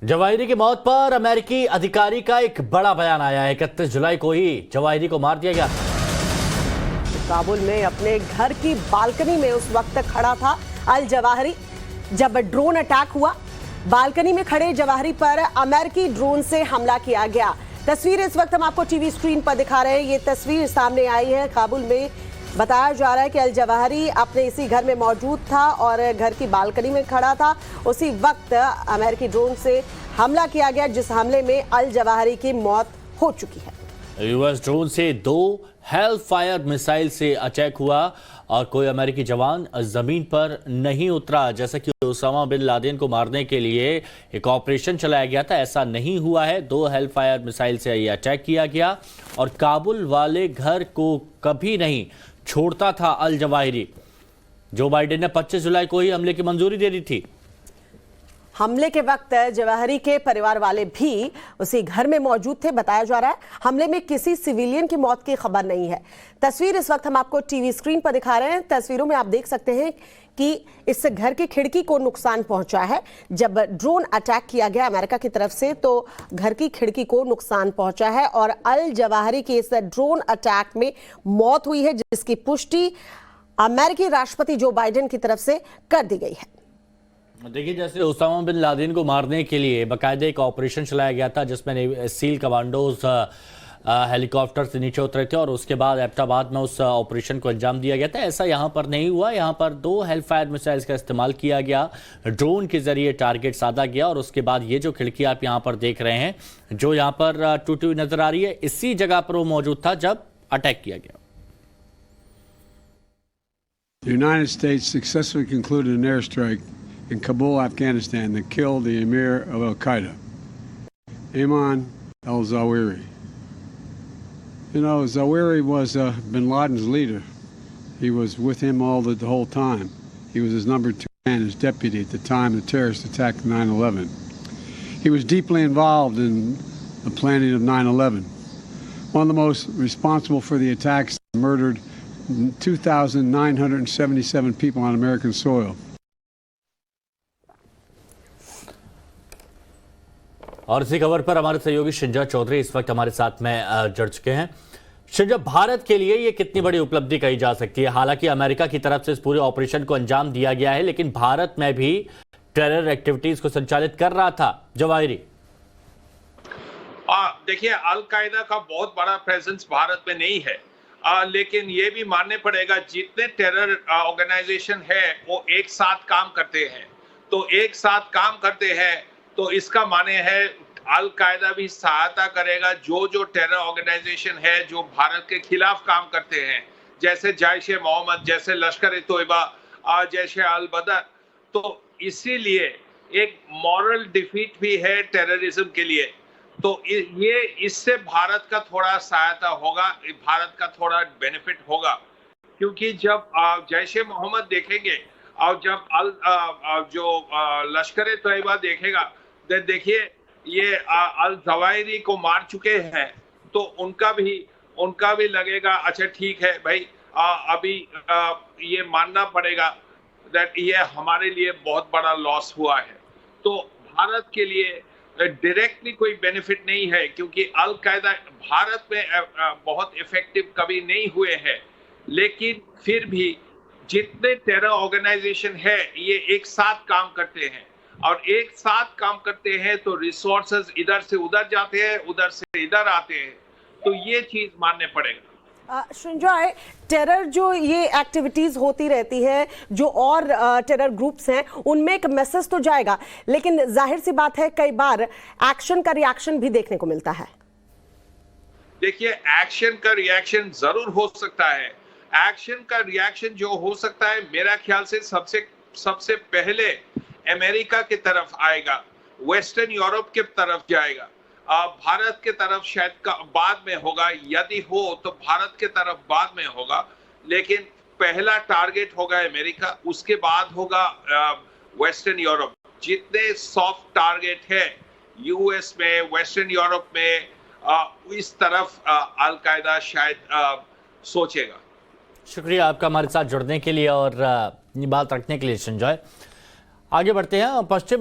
Zawahiri की मौत पर अमेरिकी अधिकारी का एक बड़ा बयान आया है। 31 जुलाई को ही जवाहिरी को मार दिया गया। काबुल में अपने घर की बालकनी में उस वक्त खड़ा था अल जवाहिरी जब ड्रोन अटैक हुआ। बालकनी में खड़े जवाहिरी पर अमेरिकी ड्रोन से हमला किया गया। तस्वीर इस वक्त हम आपको टीवी स्क्रीन पर दिखा रहे हैं। ये तस्वीर सामने आई है। काबुल में बताया जा रहा है कि अल जवाहिरी अपने इसी घर में मौजूद था और घर की बालकनी में खड़ा था। उसी वक्त अमेरिकी ड्रोन से हमला किया गया, जिस हमले में अल जवाहिरी की मौत हो चुकी है। यूएस ड्रोन से 2 हेलफायर मिसाइल से अटैक हुआ और कोई अमेरिकी जवान जमीन पर नहीं उतरा। जैसा कि ओसामा बिन लादेन को मारने के लिए एक ऑपरेशन चलाया गया था, ऐसा नहीं हुआ है। 2 हेलफायर मिसाइल से ये अटैक किया गया और काबुल वाले घर को कभी नहीं छोड़ता था अल जवाहिरी। जो बाइडेन ने 25 जुलाई को ही हमले की मंजूरी दे दी थी। हमले के वक्त जवाहिरी के परिवार वाले भी उसी घर में मौजूद थे। बताया जा रहा है हमले में किसी सिविलियन की मौत की खबर नहीं है। तस्वीर इस वक्त हम आपको टीवी स्क्रीन पर दिखा रहे हैं। तस्वीरों में आप देख सकते हैं कि इस घर की खिड़की को नुकसान पहुंचा है। जब ड्रोन अटैक किया गया अमेरिका की तरफ से तो घर की खिड़की को नुकसान पहुंचा है और अल जवाहिरी की इस ड्रोन अटैक में मौत हुई है, जिसकी पुष्टि अमेरिकी राष्ट्रपति जो बाइडेन की तरफ से कर दी गई है। देखिए, जैसे ओसामा बिन लादेन को मारने के लिए बाकायदा एक ऑपरेशन चलाया गया था, जिसमें सील कमांडोज हेलीकॉप्टर से नीचे उतरे थे और उसके बाद एबटाबाद में उस ऑपरेशन को अंजाम दिया गया था। ऐसा यहाँ पर नहीं हुआ। यहाँ पर 2 हेलफायर मिसाइल्स का इस्तेमाल किया गया, ड्रोन के जरिए टारगेट साधा गया और उसके बाद ये जो खिड़की आप यहाँ पर देख रहे हैं, जो यहाँ पर टूटी हुई नजर आ रही है, इसी जगह पर वो मौजूद था जब अटैक किया गया। The United States successfully concluded an airstrike in Kabul, Afghanistan, that killed the emir of Al-Qaeda, Ayman al-Zawahiri. You know, Zawahiri was bin Laden's leader. He was with him the whole time. He was his number 2 man, his deputy at the time the terrorist attack of 9/11. He was deeply involved in the planning of 9/11. One of the most responsible for the attacks, murdered 2,977 people on American soil. और इसी खबर पर हमारे सहयोगी शिंजा चौधरी इस वक्त हमारे साथ में जुड़ चुके हैं। शिंजा, भारत के लिए ये कितनी बड़ी उपलब्धि कही जा सकती है? हालांकि अमेरिका की तरफ से इस पूरे ऑपरेशन को अंजाम दिया गया है, लेकिन भारत में भी टेरर एक्टिविटीज को संचालित कर रहा था जवाहिरी। देखिए, अल कायदा का बहुत बड़ा प्रेजेंस भारत में नहीं है, लेकिन ये भी मानने पड़ेगा जितने टेरर ऑर्गेनाइजेशन है वो एक साथ काम करते हैं। तो एक साथ काम करते हैं तो इसका माने है अल कायदा भी सहायता करेगा जो टेरर ऑर्गेनाइजेशन है जो भारत के खिलाफ काम करते हैं, जैसे जैश ए मोहम्मद, जैसे लश्कर ए तोयबा, जैश अल बदर। तो इसीलिए एक मॉरल डिफीट भी है टेररिज्म के लिए। तो ये इससे भारत का थोड़ा सहायता होगा, भारत का थोड़ा बेनिफिट होगा, क्योंकि जब जैश ए मोहम्मद देखेंगे और जब लश्कर ए तोयबा देखेगा, देखिए ये अल जवाहिरी को मार चुके हैं तो उनका भी लगेगा अच्छा ठीक है भाई, अभी ये मानना पड़ेगा दैट ये हमारे लिए बहुत बड़ा लॉस हुआ है। तो भारत के लिए डायरेक्टली कोई बेनिफिट नहीं है, क्योंकि अल कायदा भारत में बहुत इफेक्टिव कभी नहीं हुए हैं, लेकिन फिर भी जितने टेरर ऑर्गेनाइजेशन है ये एक साथ काम करते हैं और एक साथ काम करते हैं तो रिसोर्सेज इधर से उधर जाते हैं, उधर से इधर आते हैं। तो ये चीज मानने पड़ेगा। संजय, टेरर जो ये एक्टिविटीज होती रहती है, जो और टेरर ग्रुप्स हैं, उनमें एक मैसेज तो जाएगा, लेकिन जाहिर सी बात है कई बार एक्शन का रिएक्शन भी देखने को मिलता है। देखिए, एक्शन का रिएक्शन जरूर हो सकता है। एक्शन का रिएक्शन जो हो सकता है मेरा ख्याल से सबसे पहले अमेरिका की तरफ आएगा, वेस्टर्न यूरोप के तरफ जाएगा, भारत के तरफ शायद बाद में होगा, यदि हो तो भारत के तरफ बाद में होगा, लेकिन पहला टारगेट होगा अमेरिका, उसके बाद होगा वेस्टर्न यूरोप। जितने सॉफ्ट टारगेट है यूएस में, वेस्टर्न यूरोप में, इस तरफ अल कायदा शायद सोचेगा। शुक्रिया आपका हमारे साथ जुड़ने के लिए और ये बात रखने के लिए संजय। आगे बढ़ते हैं। पश्चिम